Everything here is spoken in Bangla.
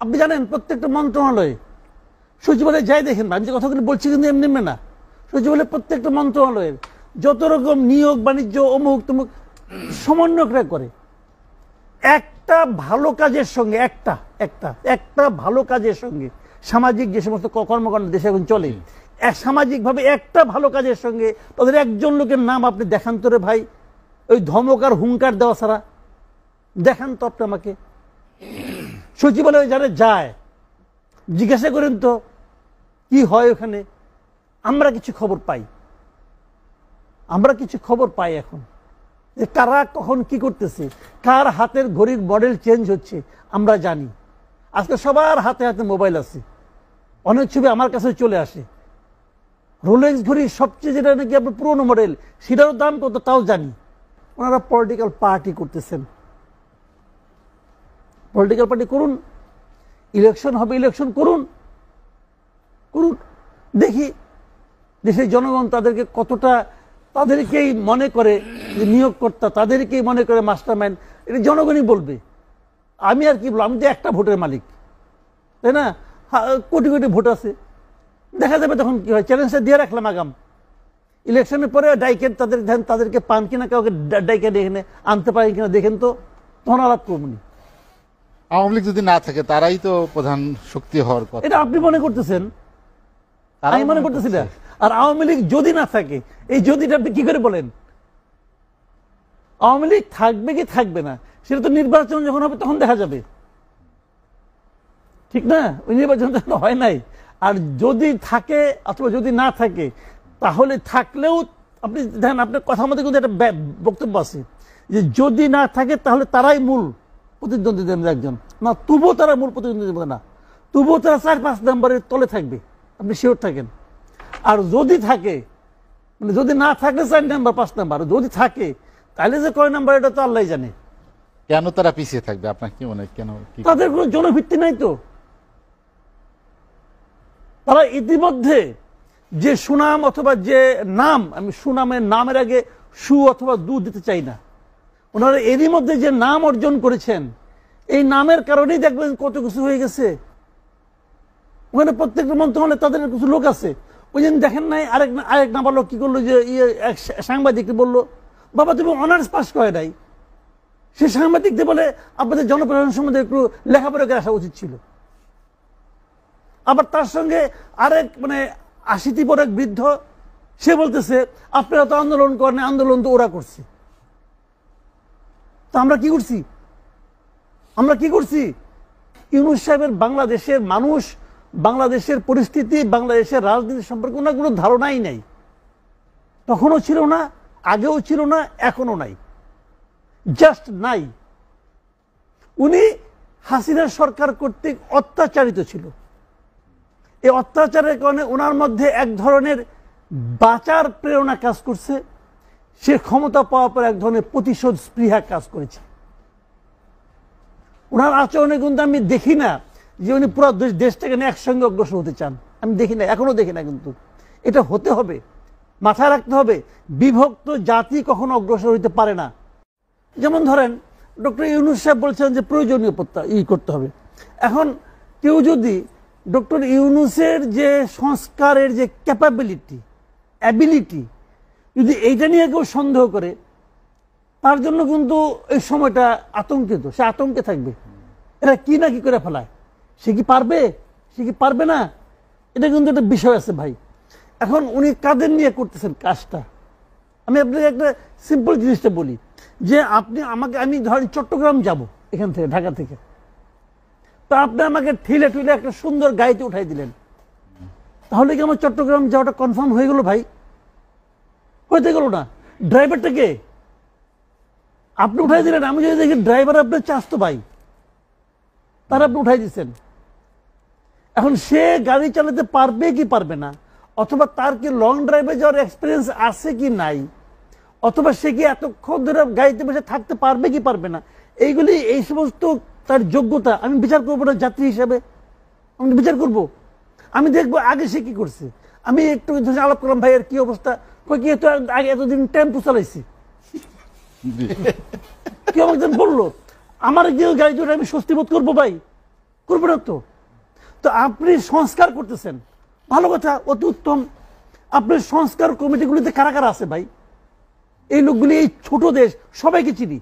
আপনি জানেন প্রত্যেকটা মন্ত্রণালয়ে সচিবালয়ে যাই দেখেন, আমি যে কথাগুলো বলছি কিন্তু এমনি এমনি না, সচিবালয়ে প্রত্যেকটা মন্ত্রণালয়ের যত রকম নিয়োগ বাণিজ্য অমুক তমুক সমন্বয়করা করে। একটা ভালো কাজের সঙ্গে একটা ভালো কাজের সঙ্গে সামাজিক যে সমস্ত কর্মকাণ্ড দেশে এখন চলে, সামাজিকভাবে একটা ভালো কাজের সঙ্গে তাদের একজন লোকের নাম আপনি দেখান তো রে ভাই, ওই ধমক আর হুঙ্কার দেওয়া ছাড়া দেখান তো আপনি আমাকে। সচিবালয়ে যারা যায় জিজ্ঞাসা করেন তো কি হয় ওখানে। আমরা কিছু খবর পাই এখন যে কারা কখন কি করতেছে, কার হাতের ঘড়ির মডেল চেঞ্জ হচ্ছে আমরা জানি। আজকে সবার হাতে হাতে মোবাইল আছে, অনেক ছবি আমার কাছে চলে আসে। রোলেক্স ঘড়ির সবচেয়ে যেটা নাকি আপনার পুরোনো মডেল, সেটারও দাম কত তাও জানি। ওনারা পলিটিক্যাল পার্টি করতেছেন, পলিটিক্যাল পার্টি করুন, ইলেকশন হবে, ইলেকশন করুন, দেখি দেশের জনগণ তাদেরকে কতটা, তাদেরকেই মনে করে যে নিয়োগকর্তা, তাদেরকেই মনে করে মাস্টার মাইন্ড, এটা জনগণই বলবে। আমি আর কি বলবো, আমি তো একটা ভোটের মালিক, তাই না? কোটি কোটি ভোট আছে, দেখা যাবে তখন কি হয়। চ্যালেঞ্জটা দিয়ে রাখলাম আগাম ইলেকশনের পরে ডাইকে তাদেরকে পান কিনা, কাউকে ডাইকে দেখে আনতে পারেন কিনা দেখেন তো, তখন আলাপ করবনি। আওয়ামী লীগ যদি না থাকে তারাই তো প্রধান শক্তি হওয়ার কথা, এটা আপনি মনে করতেছেন, আমি মনে করতেছি না। আর আওয়ামী লীগ যদি না থাকে, এই যদিটা আপনি কি করে বলেন? আওয়ামী লীগ থাকবে কি থাকবে না সেটা তো নির্বাচন যখন হবে তখন দেখা যাবে, ঠিক না? ওই নির্বাচন যখন হয় নাই। আর যদি থাকে অথবা যদি না থাকে, তাহলে থাকলেও আপনি দেখেন আপনার কথা মধ্যে কিন্তু একটা বক্তব্য আছে যে যদি না থাকে তাহলে তারাই মূল প্রতিদ্বন্দ্বী দেবেন একজন, না তবুও তারা মূল প্রতিদ্বন্দ্বী দেবে না, তবুও তারা 4-5 নম্বরের তলে থাকবে, আপনি শিওর থাকেন। আর যদি থাকে, মানে যদি না থাকলে 4 নাম্বার 5 নাম্বার, যদি থাকে তাহলে যে কয় নাম্বার এটা তো আল্লাহ জানে। কেন তারা পিছিয়ে থাকবে আপনার কি মনে হয়? কেন? তাদের কোনো জনভিত্তি নাই তো। তারা ইতিমধ্যে যে সুনাম অথবা যে নাম, আমি সুনামের নামের আগে সু অথবা দু দিতে চাই না, ওনারা এরই মধ্যে যে নাম অর্জন করেছেন, এই নামের কারণেই দেখবেন কত কিছু হয়ে গেছে। ওখানে প্রত্যেকটা মন্ত্রণালয়ে তাদের কিছু লোক আছে। ওই দিন দেখেন নাই আরেক নাম্বার লোক কি করলো, যে সাংবাদিককে বললো, বাবা তুমি অনার্স পাস করে নাই। সে সাংবাদিকদের বলে আপনাদের জনপ্রশাসন সম্বন্ধে একটু লেখাপড়া করে আসা উচিত ছিল। আবার তার সঙ্গে আরেক 80 পর এক বৃদ্ধ, সে বলতেছে আপনারা তো আন্দোলন করেন, আন্দোলন তো ওরা করছে। তো আমরা কি করছি? ইউনূস সাহেবের বাংলাদেশের মানুষ, বাংলাদেশের পরিস্থিতি, বাংলাদেশের রাজনীতি সম্পর্কে ওনার কোনো ধারণাই নাই। তখনও ছিল না, আগেও ছিল না, এখনো নাই, জাস্ট নাই। উনি হাসিনা সরকার কর্তৃক অত্যাচারিত ছিল। এই অত্যাচারের কারণে ওনার মধ্যে এক ধরনের বাঁচার প্রেরণা কাজ করছে। সে ক্ষমতা পাওয়ার পর এক ধরনের প্রতিশোধ স্পৃহা কাজ করেছে। ওনার আচরণে কিন্তু আমি দেখি না যে উনি পুরো দেশটাকে নিয়ে একসঙ্গে অগ্রসর হতে চান, আমি দেখি না, এখনো দেখি না। কিন্তু এটা হতে হবে, মাথায় রাখতে হবে, বিভক্ত জাতি কখনো অগ্রসর হইতে পারে না। যেমন ধরেন ডক্টর ইউনূস সাহেব বলছেন যে প্রয়োজনীয় করতে হবে। এখন কেউ যদি ডক্টর ইউনূসের যে সংস্কারের যে ক্যাপাবিলিটি, অ্যাবিলিটি, যদি এইটা নিয়ে কেউ সন্দেহ করে, তার জন্য কিন্তু এই সময়টা আতঙ্কিত, সে আতঙ্কে থাকবে। এরা কি না কি করে ফেলায়, সে কি পারবে, সে কি পারবে না, এটা কিন্তু একটা বিষয় আছে ভাই। এখন উনি কাদের নিয়ে করতেছেন কাজটা, আমি আপনাকে একটা সিম্পল জিনিসটা বলি, যে আমি ধরেন চট্টগ্রাম যাব এখান থেকে, ঢাকা থেকে, তা আপনি আমাকে ঠেলে একটা সুন্দর গাড়িতে উঠাই দিলেন, তাহলে কি আমার চট্টগ্রাম যাওয়াটা কনফার্ম হয়ে গেল ভাই? হইতে গেল না। ড্রাইভারটা কে? আপনি উঠাই দিলেন। আমি যদি দেখি ড্রাইভার আপনার চাস্তো ভাই, তার আপনি উঠাই দিচ্ছেন। এখন সে গাড়ি চালাতে পারবে কি পারবে না, অথবা তার কি লং ড্রাইভে যাওয়ার এক্সপিরিয়েন্স আছে কি নাই, অথবা সে কি এতক্ষণ ধরে গাড়িতে বসে থাকতে পারবে কি পারবে না, এইগুলি, এই সমস্ত তার যোগ্যতা আমি বিচার করবো না যাত্রী হিসাবে, আমি বিচার করব। আমি দেখবো আগে সে কি করছে। আমি একটু আলাপ করলাম, ভাইয়ের কি অবস্থা, কি আগে এতদিন টেম্পু চালাইছি, কেউ একজন বললো আমার যে গাড়ি চড়ে আমি স্বস্তি বোধ করবো ভাই, করবে না তো। তো আপনি সংস্কার করতেছেন, ভালো কথা, অতি উত্তম। আপনার সংস্কার কমিটিগুলিতে কারা কারা আছে ভাই? এই লোকগুলি, এই ছোট দেশ, সবাইকে চিনি।